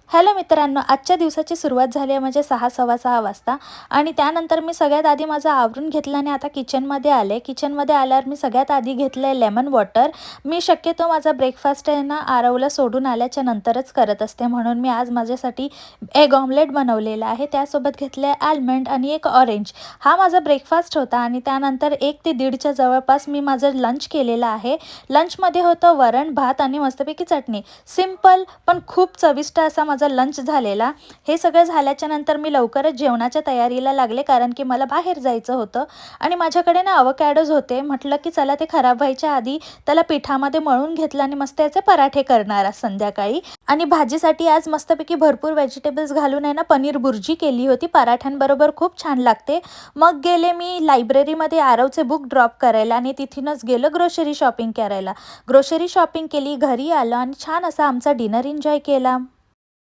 Hello मित्रांनो, आजच्या दिवसाची सुरुवात झाली आहे म्हणजे 6:15 वाजता आणि त्यानंतर मी सगळ्यात आधी माझं आवरून घेतलं आणि आता किचनमध्ये आले. किचनमध्ये आल्यावर मी सगळ्यात आधी घेतलं आहे लेमन वॉटर. मी शक्यतो माझा ब्रेकफास्ट आहे ना आरवला सोडून आल्याच्या नंतरच करत असते, म्हणून मी आज माझ्यासाठी एग ऑमलेट बनवलेला आहे. त्यासोबत घेतले आहे आल्मंड आणि एक ऑरेंज. हा माझा ब्रेकफास्ट होता आणि त्यानंतर 1 ते 1:30च्या जवळपास मी माझं लंच केलेलं आहे. लंचमध्ये होतं वरण, भात आणि मस्तपैकी चटणी. सिंपल पण खूप चविष्ट असा माझा लंच झालेला. हे सगळं झाल्याच्या नंतर मी लवकरच जेवणाच्या तयारीला लागले, कारण की मला बाहेर जायचं होतं आणि माझ्याकडे ना अवोकॅडोज होते. म्हटलं की चला ते खराब व्हायच्या आधी त्याला पिठामध्ये मळून घेतलं आणि मस्त याचे पराठे करणार आज संध्याकाळी. आणि भाजीसाठी आज मस्तपैकी भरपूर व्हेजिटेबल्स घालून आहे ना पनीर बुर्जी केली होती. पराठ्यांबरोबर खूप छान लागते. मग गेले मी लायब्ररीमध्ये आरवचे बुक ड्रॉप करायला आणि तिथूनच गेलो ग्रोसरी शॉपिंग करायला. ग्रोसरी शॉपिंग केली, घरी आलो आणि छान असा आमचा डिनर एन्जॉय केला.